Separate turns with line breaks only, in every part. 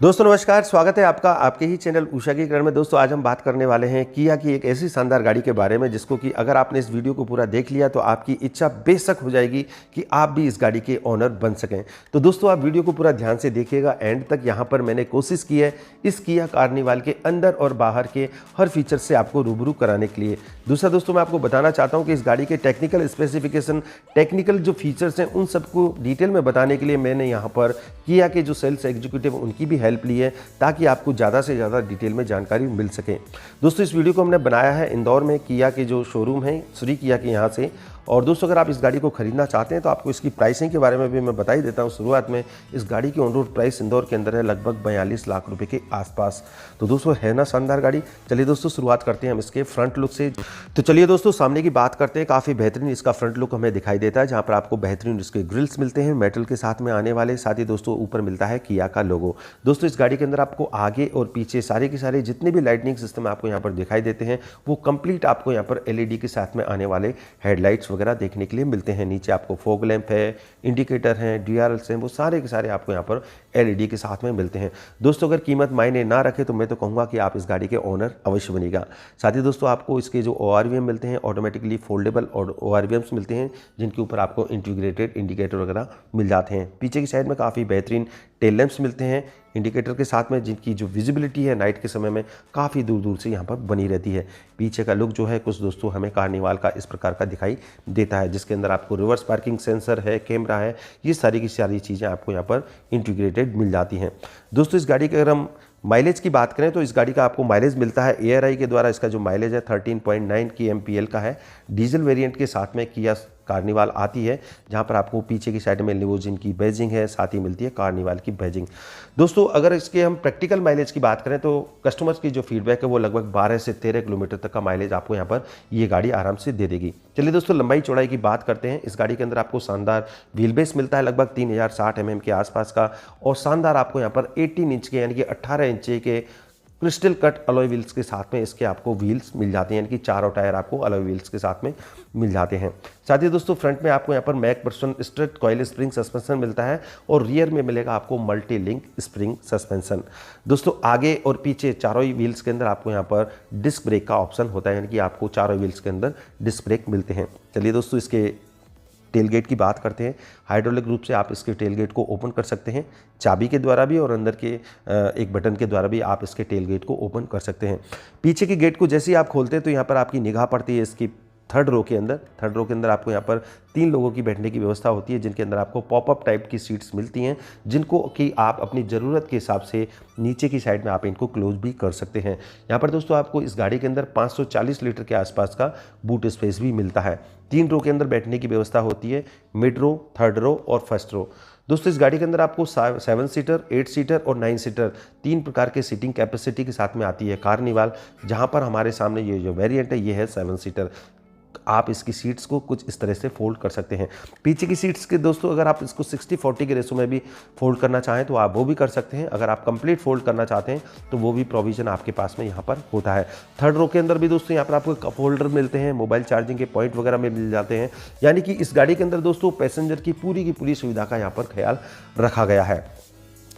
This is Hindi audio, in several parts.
दोस्तों नमस्कार, स्वागत है आपका आपके ही चैनल उषा की किरण में। दोस्तों आज हम बात करने वाले हैं किया की एक ऐसी शानदार गाड़ी के बारे में जिसको कि अगर आपने इस वीडियो को पूरा देख लिया तो आपकी इच्छा बेशक हो जाएगी कि आप भी इस गाड़ी के ओनर बन सकें। तो दोस्तों आप वीडियो को पूरा ध्यान से देखिएगा एंड तक। यहाँ पर मैंने कोशिश की है इस किया कार्निवाल के अंदर और बाहर के हर फीचर से आपको रूबरू कराने के लिए। दूसरा दोस्तों मैं आपको बताना चाहता हूँ कि इस गाड़ी के टेक्निकल स्पेसिफिकेशन, टेक्निकल जो फीचर्स हैं उन सबको डिटेल में बताने के लिए मैंने यहाँ पर किया के जो सेल्स एग्जीक्यूटिव उनकी भी हेल्प ली है ताकि आपको ज़्यादा से ज़्यादा डिटेल में जानकारी मिल सके। दोस्तों इस वीडियो को हमने बनाया है इंदौर में किया के जो शोरूम है श्री किया के यहाँ से। और दोस्तों अगर आप इस गाड़ी को खरीदना चाहते हैं तो आपको इसकी प्राइसिंग के बारे में भी मैं बता ही देता हूँ शुरुआत में। इस गाड़ी की ऑन रोड प्राइस इंदौर के अंदर है लगभग 42 लाख रुपए के आसपास। तो दोस्तों है ना शानदार गाड़ी। चलिए दोस्तों शुरुआत करते हैं हम इसके फ्रंट लुक से। तो चलिए दोस्तों सामने की बात करते हैं। काफ़ी बेहतरीन इसका फ्रंट लुक हमें दिखाई देता है जहाँ पर आपको बेहतरीन इसके ग्रिल्स मिलते हैं मेटल के साथ में आने वाले। साथ ही दोस्तों ऊपर मिलता है किया का लोगो। दोस्तों इस गाड़ी के अंदर आपको आगे और पीछे सारे के सारे जितने भी लाइटनिंग सिस्टम आपको यहाँ पर दिखाई देते हैं वो कंप्लीट आपको यहाँ पर एलईडी के साथ में आने वाले हेडलाइट्स वगैरह देखने के लिए मिलते हैं। नीचे आपको फॉग लैंप है, इंडिकेटर हैं, डीआरएल्स हैं, वो सारे के सारे आपको यहाँ पर एलईडी के साथ में मिलते हैं। दोस्तों अगर कीमत मायने ना रखे तो मैं तो कहूँगा कि आप इस गाड़ी के ओनर अवश्य बनेगा। साथ ही दोस्तों आपको इसके जो ORVM मिलते हैं ऑटोमेटिकली फोल्डेबल और ORVMs मिलते हैं जिनके ऊपर आपको इंटीग्रेटेड इंडिकेटर वगैरह मिल जाते हैं। पीछे की साइड में काफ़ी बेहतरीन टेल लैंप्स मिलते हैं इंडिकेटर के साथ में जिनकी जो विजिबिलिटी है नाइट के समय में काफ़ी दूर दूर से यहाँ पर बनी रहती है। पीछे का लुक जो है कुछ दोस्तों हमें कार्निवाल का इस प्रकार का दिखाई देता है जिसके अंदर आपको रिवर्स पार्किंग सेंसर है, कैमरा है, ये सारी की सारी चीज़ें आपको यहाँ पर इंटीग्रेटेड मिल जाती हैं। दोस्तों इस गाड़ी के अगर हम माइलेज की बात करें तो इस गाड़ी का आपको माइलेज मिलता है ARI के द्वारा। इसका जो माइलेज है 13.9 की MPL का है। डीजल वेरिएंट के साथ में किया कार्निवाल आती है जहां पर आपको पीछे की साइड में लिमोजिन की बैजिंग है, साथ ही मिलती है कार्निवाल की बैजिंग। दोस्तों अगर इसके हम प्रैक्टिकल माइलेज की बात करें तो कस्टमर्स की जो फीडबैक है वो लगभग 12 से 13 किलोमीटर तक का माइलेज आपको यहाँ पर ये गाड़ी आराम से दे देगी। चलिए दोस्तों लंबाई चौड़ाई की बात करते हैं। इस गाड़ी के अंदर आपको शानदार व्हील बेस मिलता है लगभग 3060 mm के आसपास का और शानदार आपको यहाँ पर 18 इंच के यानी कि 18 इंच के क्रिस्टल कट अलॉय व्हील्स के साथ में इसके आपको व्हील्स मिल जाते हैं यानी कि चारों टायर आपको अलॉय व्हील्स के साथ में मिल जाते हैं। साथ ही दोस्तों फ्रंट में आपको यहाँ पर Macpherson straight coil spring suspension मिलता है और रियर में मिलेगा आपको मल्टी लिंक स्प्रिंग सस्पेंशन। दोस्तों आगे और पीछे चारों ही व्हील्स के अंदर आपको यहाँ पर डिस्क ब्रेक का ऑप्शन होता है यानी कि आपको चारों व्हील्स के अंदर डिस्क ब्रेक मिलते हैं। चलिए दोस्तों इसके टेलगेट की बात करते हैं। हाइड्रोलिक रूप से आप इसके टेलगेट को ओपन कर सकते हैं चाबी के द्वारा भी और अंदर के एक बटन के द्वारा भी आप इसके टेलगेट को ओपन कर सकते हैं। पीछे के गेट को जैसे ही आप खोलते हैं तो यहाँ पर आपकी निगाह पड़ती है इसकी थर्ड रो के अंदर आपको यहाँ पर 3 लोगों की बैठने की व्यवस्था होती है जिनके अंदर आपको पॉपअप टाइप की सीट्स मिलती हैं जिनको कि आप अपनी ज़रूरत के हिसाब से नीचे की साइड में आप इनको क्लोज भी कर सकते हैं। यहाँ पर दोस्तों आपको इस गाड़ी के अंदर 540 लीटर के आसपास का बूट स्पेस भी मिलता है। 3 रो के अंदर बैठने की व्यवस्था होती है, मिड रो, थर्ड रो और फर्स्ट रो। दोस्तों इस गाड़ी के अंदर आपको 7 सीटर, 8 सीटर और 9 सीटर 3 प्रकार के सीटिंग कैपेसिटी के साथ में आती है कार्निवाल। जहां पर हमारे सामने ये जो वेरिएंट है ये है 7 सीटर। आप इसकी सीट्स को कुछ इस तरह से फोल्ड कर सकते हैं। पीछे की सीट्स के दोस्तों अगर आप इसको 60-40 के रेशो में भी फोल्ड करना चाहें तो आप वो भी कर सकते हैं। अगर आप कंप्लीट फोल्ड करना चाहते हैं तो वो भी प्रोविजन आपके पास में यहाँ पर होता है। थर्ड रो के अंदर भी दोस्तों यहाँ पर आपको कप होल्डर मिलते हैं, मोबाइल चार्जिंग के पॉइंट वगैरह में मिल जाते हैं। यानी कि इस गाड़ी के अंदर दोस्तों पैसेंजर की पूरी सुविधा का यहाँ पर ख्याल रखा गया है।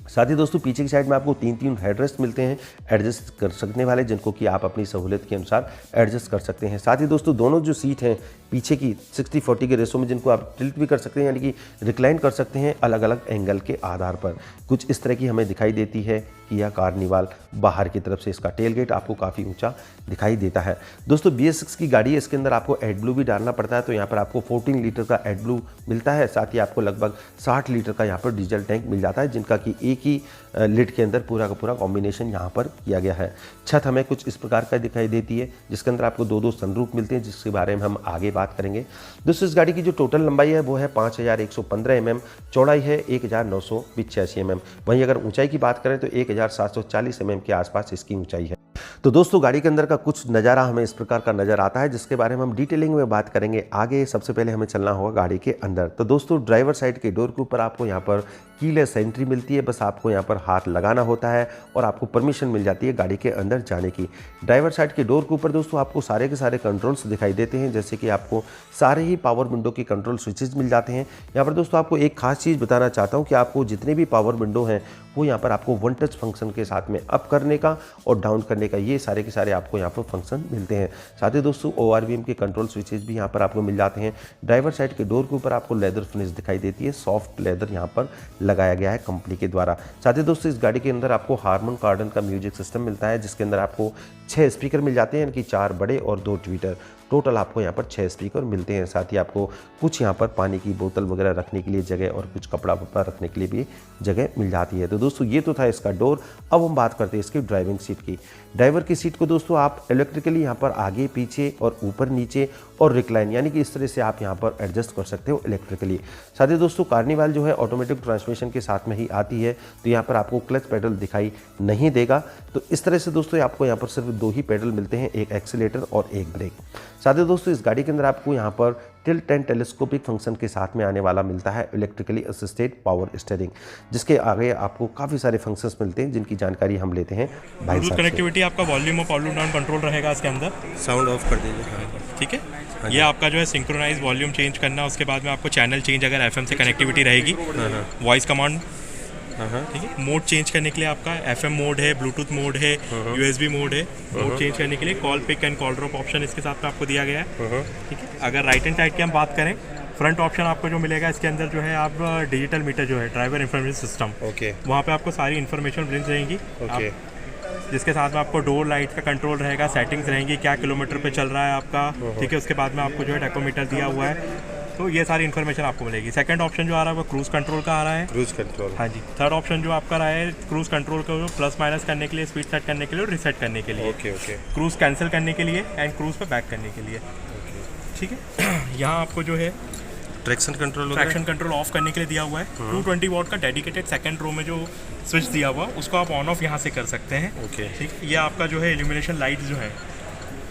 साथ ही दोस्तों पीछे की साइड में आपको 3 हेडरेस्ट मिलते हैं एडजस्ट कर सकने वाले जिनको कि आप अपनी सहूलियत के अनुसार एडजस्ट कर सकते हैं। साथ ही दोस्तों दोनों जो सीट हैं पीछे की 60-40 के रेशो में जिनको आप टिल्ट भी कर सकते हैं यानी कि रिक्लाइन कर सकते हैं अलग अलग एंगल के आधार पर। कुछ इस तरह की हमें दिखाई देती है किया कार्निवाल। बाहर की तरफ से इसका टेलगेट आपको काफ़ी ऊंचा दिखाई देता है। दोस्तों BS6 की गाड़ी है, इसके अंदर आपको एडब्लू भी डालना पड़ता है तो यहाँ पर आपको 14 लीटर का एडब्लू मिलता है। साथ ही आपको लगभग 60 लीटर का यहाँ पर डीजल टैंक मिल जाता है जिनका कि एक ही लिड के अंदर पूरा का पूरा कॉम्बिनेशन यहाँ पर किया गया है। छत हमें कुछ इस प्रकार का दिखाई देती है जिसके अंदर आपको 2 सनरूफ मिलते हैं जिसके बारे में हम आगे बात करेंगे। दोस्तों इस गाड़ी की जो टोटल लंबाई है वो है 5115 mm, चौड़ाई है 1985 mm। वहीं अगर ऊंचाई की बात करें तो 1740 mm के आसपास इसकी ऊंचाई है। तो दोस्तों गाड़ी के अंदर का कुछ नज़ारा हमें इस प्रकार का नज़र आता है जिसके बारे में हम डिटेलिंग में बात करेंगे आगे। सबसे पहले हमें चलना होगा गाड़ी के अंदर। तो दोस्तों ड्राइवर साइड के डोर के ऊपर आपको यहाँ पर कीलेस एंट्री मिलती है, बस आपको यहाँ पर हाथ लगाना होता है और आपको परमिशन मिल जाती है गाड़ी के अंदर जाने की। ड्राइवर साइड के डोर के ऊपर दोस्तों आपको सारे के सारे कंट्रोल्स दिखाई देते हैं, जैसे कि आपको सारे ही पावर विंडो के कंट्रोल स्विचेस मिल जाते हैं। यहाँ पर दोस्तों आपको एक खास चीज़ बताना चाहता हूँ कि आपको जितने भी पावर विंडो हैं वो यहाँ पर आपको वन टच फंक्शन के साथ में अप करने का और डाउन करने का, ये सारे के सारे आपको यहाँ पर फंक्शन मिलते हैं। साथ ही दोस्तों ORVM के कंट्रोल स्विचेस भी यहाँ पर आपको मिल जाते हैं। ड्राइवर साइड के डोर के ऊपर आपको लेदर फिनिश दिखाई देती है, सॉफ्ट लेदर यहाँ पर लगाया गया है कंपनी के द्वारा। साथ ही दोस्तों इस गाड़ी के अंदर आपको हार्मन कार्डन का म्यूजिक सिस्टम मिलता है, जिसके अंदर आपको 6 स्पीकर मिल जाते हैं, यानी कि 4 बड़े और 2 ट्वीटर। टोटल आपको यहाँ पर 6 स्पीकर मिलते हैं। साथ ही आपको कुछ यहाँ पर पानी की बोतल वगैरह रखने के लिए जगह और कुछ कपड़ा वपड़ा रखने के लिए भी जगह मिल जाती है। तो दोस्तों ये तो था इसका डोर। अब हम बात करते हैं इसकी ड्राइविंग सीट की। ड्राइवर की सीट को दोस्तों आप इलेक्ट्रिकली यहाँ पर आगे पीछे और ऊपर नीचे और रिक्लाइन, यानी कि इस तरह से आप यहाँ पर एडजस्ट कर सकते हो इलेक्ट्रिकली। साथ ही दोस्तों कार्निवाल जो है ऑटोमेटिक ट्रांसमिशन के साथ में ही आती है, तो यहाँ पर आपको क्लच पेडल दिखाई नहीं देगा। तो इस तरह से दोस्तों आपको यहाँ पर सिर्फ 2 ही पेडल मिलते हैं, एक एक्सीलेटर और एक ब्रेक। साथ ही दोस्तों इस गाड़ी के अंदर आपको यहाँ पर टिल्ट एंड टेलीस्कोपिक फंक्शन के साथ में आने वाला मिलता है इलेक्ट्रिकली असिस्टेड पावर स्टीयरिंग, जिसके आगे आपको काफ़ी सारे फंक्शंस मिलते हैं जिनकी जानकारी हम लेते हैं भाई साहब से।
कनेक्टिविटी आपका volume up volume down control रहेगा इसके अंदर।
साउंड ऑफ कर दीजिए,
ठीक है। ये आपका जो है सिंक्रोनाइज वॉल्यूम चेंज करना, उसके बाद में आपको चैनल चेंज अगर FM से कनेक्टिविटी रहेगी, वॉइस कमांड, ठीक है। मोड चेंज करने के लिए आपका FM मोड है, ब्लूटूथ मोड है, USB मोड है। मोड चेंज करने के लिए call pick and call drop option इसके साथ में आपको दिया गया है, ठीक है। अगर राइट हैंड साइड की हम बात करें, फ्रंट ऑप्शन आपको जो मिलेगा इसके अंदर जो है आप डिजिटल मीटर जो है ड्राइवर इन्फॉर्मेशन सिस्टम,
ओके,
वहाँ पे आपको सारी इन्फॉर्मेशन मिल जाएंगी,
ओके,
जिसके साथ में आपको डोर लाइट का कंट्रोल रहेगा, सेटिंग्स रहेंगी, क्या किलोमीटर पे चल रहा है आपका, ठीक है। उसके बाद में आपको जो है टैकोमीटर दिया हुआ है, तो ये सारी इन्फॉर्मेशन आपको मिलेगी। सेकंड ऑप्शन जो आ रहा है वो क्रूज कंट्रोल का आ रहा है,
क्रूज कंट्रोल,
हाँ जी। थर्ड ऑप्शन जो आपका रहा है क्रूज कंट्रोल को प्लस माइनस करने के लिए, स्पीड सेट करने के लिए और रिसेट करने के लिए,
ओके, ओके,
क्रूज कैंसिल करने के लिए एंड क्रूज पे बैक करने के लिए, ठीक है। यहाँ आपको जो है
ट्रैक्शन कंट्रोल
ऑफ करने के लिए दिया हुआ है। 220 वॉट का डेडिकेटेड सेकंड रो में जो स्विच दिया हुआ उसको आप ऑन ऑफ यहाँ से कर सकते हैं,
ओके,
ठीक। ये आपका जो है इल्यूमिनेशन लाइट जो है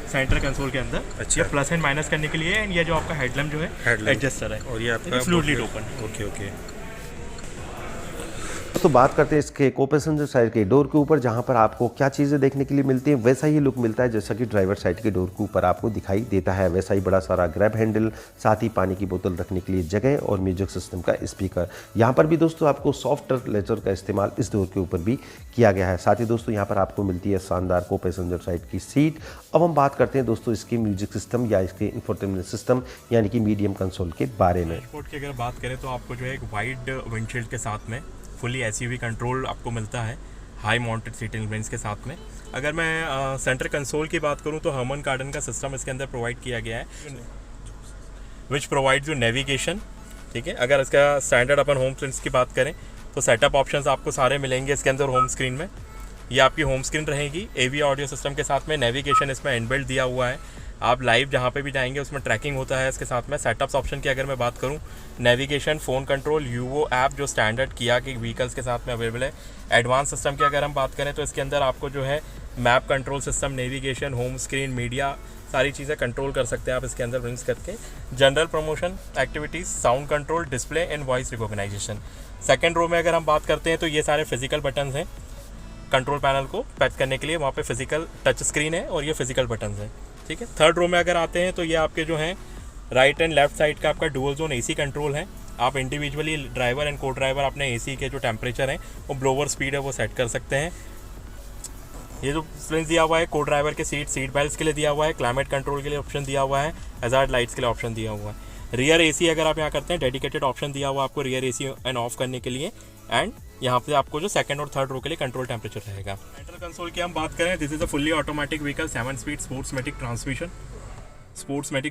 सेंटर कंसोल के अंदर,
अच्छा,
ये प्लस एंड माइनस करने के लिए, एंड ये जो आपका हेडलैम्प जो है एडजस्टर है,
और ये आपका
फ्लूइडली ओपन,
ओके, ओके।
तो बात करते हैं इसके को पैसेंजर साइड के डोर के ऊपर, जहां पर आपको क्या चीज़ें देखने के लिए मिलती हैं, वैसा ही लुक मिलता है जैसा कि ड्राइवर साइड के डोर के ऊपर आपको दिखाई देता है। वैसा ही बड़ा सारा ग्रैब हैंडल, साथ ही पानी की बोतल रखने के लिए जगह और म्यूजिक सिस्टम का स्पीकर। यहाँ पर भी दोस्तों आपको सॉफ्ट लेदर का इस्तेमाल इस डोर के ऊपर भी किया गया है। साथ ही दोस्तों यहाँ पर आपको मिलती है शानदार को पैसेंजर साइड की सीट। अब हम बात करते हैं दोस्तों इसकी म्यूजिक सिस्टम या इसके इंफोटेनमेंट सिस्टम यानी कि मीडियम कंसोल के बारे में।
की अगर बात करें तो आपको जो है एक वाइड विंडशील्ड के साथ में फुली SUV कंट्रोल आपको मिलता है, हाई माउंटेड सीटिंग अरेंजमेंट्स के साथ में। अगर मैं सेंटर कंसोल की बात करूं तो हर्मन कार्डन का सिस्टम इसके अंदर प्रोवाइड किया गया है, विच प्रोवाइड्स यू नेविगेशन, ठीक है। अगर इसका स्टैंडर्ड अपन होम स्क्रीन की बात करें तो सेटअप ऑप्शंस आपको सारे मिलेंगे इसके अंदर होम स्क्रीन में। ये आपकी होम स्क्रीन रहेगी, AV ऑडियो सिस्टम के साथ में नेविगेशन इसमें इनबिल्ट दिया हुआ है। आप लाइव जहाँ पे भी जाएंगे उसमें ट्रैकिंग होता है इसके साथ में। सेटअप्स ऑप्शन की अगर मैं बात करूँ, नेविगेशन, फ़ोन कंट्रोल, यूओ ऐप जो स्टैंडर्ड किया कि व्हीकल्स के साथ में अवेलेबल है। एडवांस सिस्टम की अगर हम बात करें तो इसके अंदर आपको जो है map control system, navigation, home screen, media, सारी चीज़ें कंट्रोल कर सकते हैं आप इसके अंदर ब्रिंग्स करके। General promotion activities, sound control, display and voice recognisation. Second row में अगर हम बात करते हैं तो ये सारे फिजिकल बटन्स हैं कंट्रोल पैनल को पैच करने के लिए, वहाँ पे फिजिकल टच स्क्रीन है और ये फिजिकल बटन्स हैं, ठीक है। थर्ड रो में अगर आते हैं तो ये आपके जो हैं राइट एंड लेफ्ट साइड का आपका डुअल जोन AC कंट्रोल है। आप इंडिविजुअली ड्राइवर एंड को ड्राइवर अपने AC के जो टेम्परेचर हैं वो ब्लोवर स्पीड है वो सेट कर सकते हैं। ये जो स्प्रिंग दिया हुआ है को ड्राइवर के सीट बेल्ट के लिए दिया हुआ है, क्लाइमेट कंट्रोल के लिए ऑप्शन दिया हुआ है, हैजार्ड लाइट्स के लिए ऑप्शन दिया हुआ है। रियर AC अगर आप यहाँ करते हैं डेडिकेटेड ऑप्शन दिया हुआ है आपको रियर AC एंड ऑफ करने के लिए, एंड यहाँ पे आपको जो सेकंड और थर्ड रो के लिए कंट्रोल टेम्परेचर रहेगा। सेंट्रल कंसोल की हम बात करें, this is a fully automatic vehicle, 7 speed sportsmatic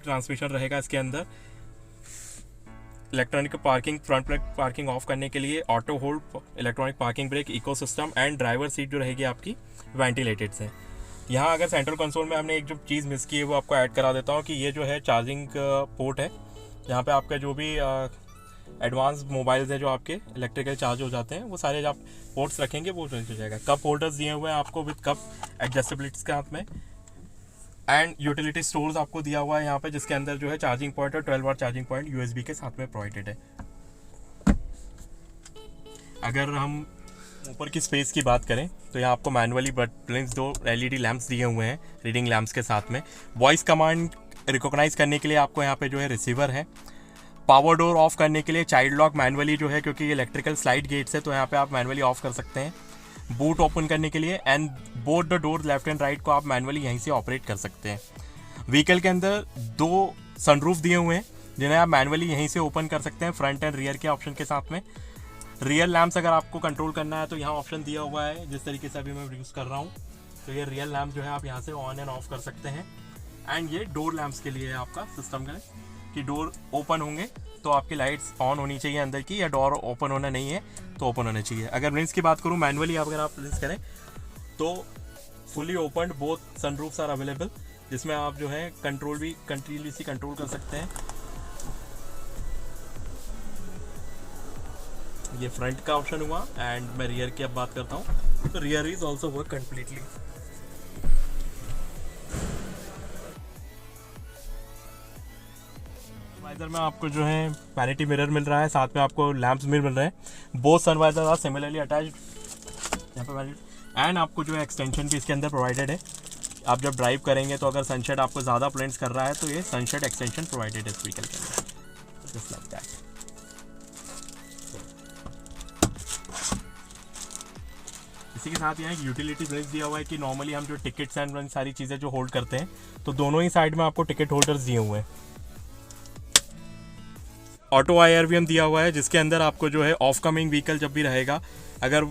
transmission रहेगा इसके अंदर। Electronic parking, front parking off करने के लिए auto hold, electronic parking brake, eco system and driver seat जो रहेगी आपकी वेंटिलेटेड से। यहाँ अगर सेंट्रल कंसोल में हमने एक जो चीज़ मिस की है वो आपको ऐड करा देता हूँ कि ये जो है चार्जिंग पोर्ट है। यहाँ पे आपका जो भी एडवांस मोबाइल्स हैं जो आपके इलेक्ट्रिकल चार्ज हो जाते हैं वो सारे जो आप पोर्ट्स रखेंगे वो हो जाएगा। कप होल्डर्स दिए हुए हैं आपको विद कप एडजस्टेबिलिटीज के हाथ में, एंड यूटिलिटी स्टोर्स आपको दिया हुआ है यहाँ पे, जिसके अंदर जो है चार्जिंग पॉइंट और 12 वाट चार्जिंग पॉइंट USB के साथ में प्रोवाइडेड है। अगर हम ऊपर की स्पेस की बात करें तो यहाँ आपको मैनुअली ब्लिंक्स 2 LED लैंप्स दिए हुए हैं रीडिंग लैंप्स के साथ में। वॉइस कमांड रिकॉग्नाइज करने के लिए आपको यहाँ पे जो है रिसीवर है। पावर डोर ऑफ करने के लिए चाइल्ड लॉक मैनुअली जो है, क्योंकि ये इलेक्ट्रिकल स्लाइड गेट्स है तो यहाँ पे आप मैनुअली ऑफ कर सकते हैं। बूट ओपन करने के लिए and both the door left and right को आप मैनुअली यहीं से ऑपरेट कर सकते हैं। व्हीकल के अंदर 2 सनरूफ दिए हुए हैं जिन्हें आप मैनुअली यहीं से ओपन कर सकते हैं फ्रंट एंड रियर के ऑप्शन के साथ में। रियर लैम्प्स अगर आपको कंट्रोल करना है तो यहाँ ऑप्शन दिया हुआ है, जिस तरीके से अभी मैं यूज़ कर रहा हूँ। तो ये रियर लैम्प जो है आप यहाँ से ऑन एंड ऑफ कर सकते हैं। एंड ये डोर लैम्प्स के लिए है आपका सिस्टम का कि डोर ओपन होंगे तो आपकी लाइट्स ऑन होनी चाहिए अंदर की, या डोर ओपन होना नहीं है तो ओपन होना चाहिए। अगर ब्लिंक्स की बात करूँ मैनुअली अगर आप ब्लिंक्स करें तो fully open both sunroofs are available, जिसमें आप जो है कंट्रोल भी कंटिन्यूसली कंट्रोल कर सकते हैं। ये फ्रंट का ऑप्शन हुआ एंड मैं रियर की अब बात करता हूँ तो rear is also work completely. Sun visor में आपको जो है वैनिटी मिरर मिल रहा है, साथ में आपको लैंप्स मिल रहे हैं। Both sun visor are similarly attached यहाँ पे एंड आपको जो है एक्सटेंशन भी इसके अंदर प्रोवाइडेड है। आप जब ड्राइव करेंगे तो अगर सनशेड आपको ज़्यादा ब्लेंड्स कर रहा है तो ये सनशेड एक्सटेंशन प्रोवाइडेड है इस व्हीकल के अंदर, जस्ट लाइक दैट। इसी के साथ यहाँ एक यूटिलिटी ब्रेक दिया हुआ है कि नॉर्मली हम जो टिकट्स एंड सारी चीज़ें जो होल्ड करते हैं तो दोनों ही साइड में आपको टिकट होल्डर्स दिए हुए हैं। ऑटो IRVM दिया हुआ है जिसके अंदर आपको जो है ऑफ कमिंग व्हीकल जब भी रहेगा, अगर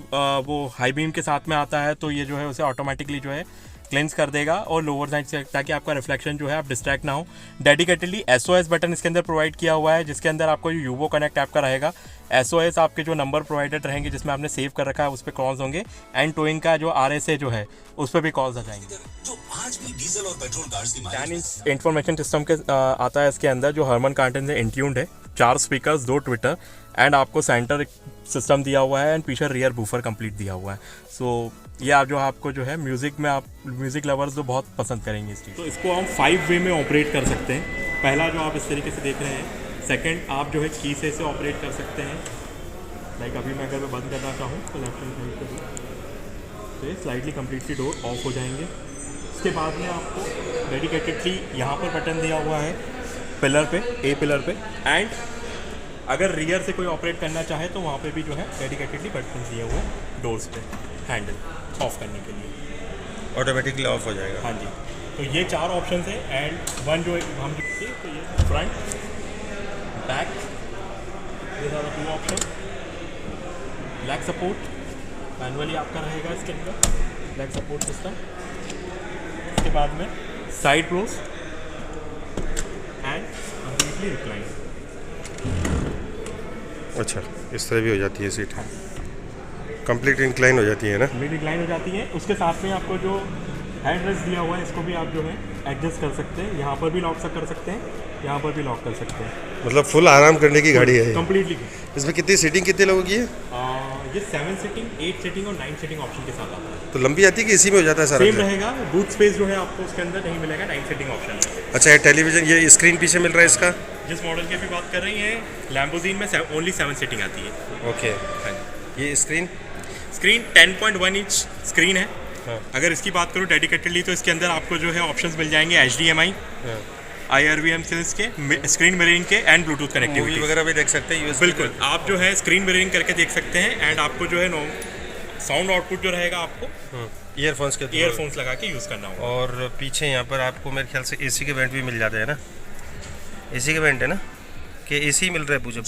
वो हाई बीम के साथ में आता है तो ये जो है उसे ऑटोमेटिकली जो है क्लेंस कर देगा और लोअर साइड से, ताकि आपका रिफ्लेक्शन जो है आप डिस्ट्रैक्ट ना हो। डेडिकेटेडली SOS बटन इसके अंदर प्रोवाइड किया हुआ है, जिसके अंदर आपको यूवो कनेक्ट ऐप का रहेगा। SOS आपके जो नंबर प्रोवाइडेड रहेंगे जिसमें आपने सेव कर रखा है उस पर कॉल्स होंगे, एंड टोइंग का जो RSA जो है उस पर भी कॉल्स आ जाएंगे। इंफॉर्मेशन सिस्टम के आता है इसके अंदर, जो हर्मन कार्टन से इंट्यून्ड है। 4 स्पीकर्स, 2 ट्विटर एंड आपको सेंटर सिस्टम दिया हुआ है एंड पीछे रियर बूफर कंप्लीट दिया हुआ है। सो ये आप जो आपको जो है म्यूज़िक में आप म्यूज़िक लवर्स जो बहुत पसंद करेंगे इस चीज़। तो इसको हम 5 वे में ऑपरेट कर सकते हैं। पहला जो आप इस तरीके से देख रहे हैं, सेकंड आप जो है की से इसे ऑपरेट कर सकते हैं। लाइक अभी मैं अगर मैं बंद करना चाहूँ तो लेफ्ट हैंड साइड पे तो ये स्लाइडली कम्प्लीटली डोर ऑफ हो जाएंगे। इसके बाद में आपको डेडिकेटेडली यहाँ पर बटन दिया हुआ है पिलर पे, ए पिलर पे, एंड अगर रियर से कोई ऑपरेट करना चाहे तो वहाँ पे भी जो है डेडिकेटेडली बटन दिए हुए हैं डोर्स पे हैंडल ऑफ करने के लिए,
ऑटोमेटिकली ऑफ हो जाएगा।
हाँ जी। तो ये 4 ऑप्शन है एंड वन जो हम देखिए तो ये फ्रंट बैक, ये सारा 2 ऑप्शन। लैग सपोर्ट मैनुअली आपका रहेगा इसके अंदर, लैग सपोर्ट सिस्टम। इसके बाद में side rows and completely recline.
अच्छा, इस तरह भी हो जाती है सीट, कंप्लीट इंक्लाइन हो जाती है ना?
कंप्लीट इंक्लाइन हो जाती है। उसके साथ में आपको जो हैंड रेस्ट दिया हुआ है इसको भी आप जो है एडजस्ट कर सकते हैं, यहाँ पर भी लॉक कर सकते हैं, यहाँ पर भी लॉक कर सकते हैं।
मतलब फुल आराम करने की गाड़ी है
कंप्लीटली।
इसमें कितनी सीटिंग कितने लोगों की है?
ये 7 सीटिंग, 8 सीटिंग और 9 सीटिंग ऑप्शन के साथ आता है।
तो लंबी आती है कि इसी में हो जाता है सारा?
सेम रहेगा, बूट स्पेस जो है आपको उसके अंदर नहीं मिलेगा, 9 सीटिंग ऑप्शन है।
अच्छा, ये टेलीविजन, ये स्क्रीन पीछे मिल रहा है इसका?
जिस मॉडल की अभी बात कर रही हैं लैम्बोर्गिनी में ओनली 7 सीटिंग आती है।
ओके। ये स्क्रीन
10.1 इंच स्क्रीन है।
हाँ।
अगर इसकी बात करूँ डेडिकेटेडली तो इसके अंदर आपको जो है ऑप्शंस मिल जाएंगे HDMI, IRVM सेल्स के, स्क्रीन मिररिंग के एंड ब्लूटूथ कनेक्टिविटी
वगैरह भी देख सकते हैं।
बिल्कुल, आप जो है स्क्रीन मिररिंग करके देख सकते हैं एंड आपको जो है साउंड आउटपुट जो रहेगा आपको ईयरफोन्स लगा के यूज़ करना होगा।
और पीछे यहाँ पर आपको मेरे ख्याल से AC के वेंट भी मिल जाते हैं ना? AC के वेंट है ना कि AC मिल रहा है पूछो?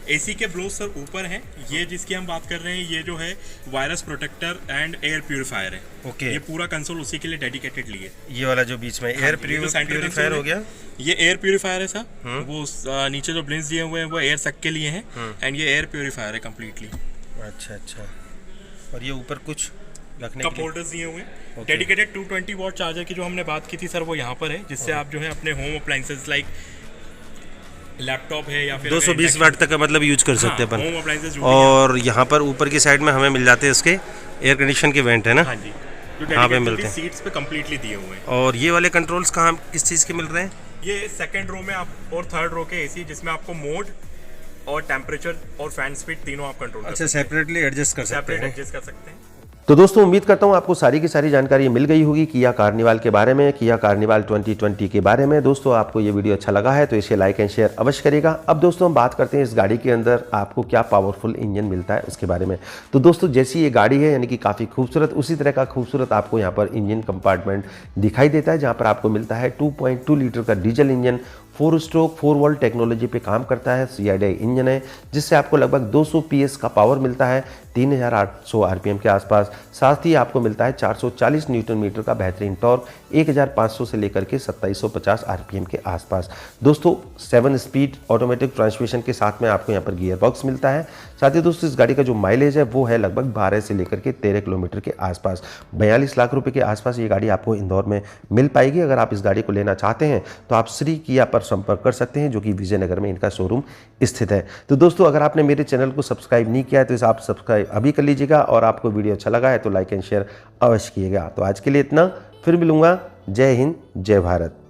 AC के ब्लोज सर ऊपर हैं। ये जिसकी हम बात कर रहे हैं ये जो है virus protector and air purifier है।
ओके।
ये पूरा कंसोल उसी के लिए डेडिकेटेडली है।
ये वाला जो बीच में एयर प्यूरिफायर हो गया,
ये एयर प्यूरिफायर है सर। वो नीचे जो ब्लिंक्स दिए हुए हैं वो एयर सक के लिए हैं एंड ये एयर प्यूरिफायर है कम्प्लीटली।
अच्छा। और ये ऊपर कुछ रखने
कप होल्डर्स दिए हुए हैं। डेडिकेटेड 220 वॉट चार्जर की जो हमने बात की थी सर वो यहाँ पर है, जिससे आप जो है अपने होम अप्लायंसेस लाइक लैपटॉप है या फिर
220 वाट तक का मतलब यूज कर सकते हैं अपन।
Home appliances.
और यहाँ पर ऊपर की साइड में हमें मिल जाते हैं इसके एयर कंडीशन के वेंट है ना?
हाँ जी, जो
यहाँ पे मिलते हैं,
सीट्स पे कंप्लीटली दिए हुए हैं।
और ये वाले कंट्रोल्स कहाँ किस चीज़ के मिल रहे हैं?
ये सेकंड रो में आप और थर्ड रो के AC, जिसमें आपको मोड और टेम्परेचर और फैन स्पीड तीनों आप कंट्रोल कर
अच्छा,
सकते हैं।
सेपरेटली एडजस्ट कर सकते
सेपरेट
हैं।
एडजस्ट कर सकते हैं।
तो दोस्तों उम्मीद करता हूं आपको सारी की सारी जानकारी मिल गई होगी किया कार्निवाल के बारे में, किया कार्निवाल 2020 के बारे में। दोस्तों आपको ये वीडियो अच्छा लगा है तो इसे लाइक एंड शेयर अवश्य करिएगा। अब दोस्तों हम बात करते हैं इस गाड़ी के अंदर आपको क्या पावरफुल इंजन मिलता है उसके बारे में। तो दोस्तों जैसी ये गाड़ी है यानी कि काफ़ी खूबसूरत, उसी तरह का खूबसूरत आपको यहाँ पर इंजन कंपार्टमेंट दिखाई देता है, जहाँ पर आपको मिलता है 2.2 लीटर का diesel engine, 4 stroke 4 volt technology पे काम करता है, CIDI इंजन है, जिससे आपको लगभग 200 PS का पावर मिलता है 3800 RPM के आसपास। साथ ही आपको मिलता है 440 न्यूटन मीटर का बेहतरीन टॉर्क 1500 से लेकर के 2750 RPM के आसपास। दोस्तों 7 स्पीड ऑटोमेटिक ट्रांसमिशन के साथ में आपको यहाँ पर गियर बॉक्स मिलता है। साथ ही दोस्तों इस गाड़ी का जो माइलेज है वो है लगभग 12 से लेकर के 13 किलोमीटर के आसपास। 42 लाख रुपए के आसपास ये गाड़ी आपको इंदौर में मिल पाएगी। अगर आप इस गाड़ी को लेना चाहते हैं तो आप श्री किया पर संपर्क कर सकते हैं, जो कि विजयनगर में इनका शोरूम स्थित है। तो दोस्तों अगर आपने मेरे चैनल को सब्सक्राइब नहीं किया है तो इसे आप सब्सक्राइब अभी कर लीजिएगा, और आपको वीडियो अच्छा लगा है तो लाइक एंड शेयर अवश्य कीजिएगा। तो आज के लिए इतना, फिर मिलूंगा। जय हिंद, जय भारत।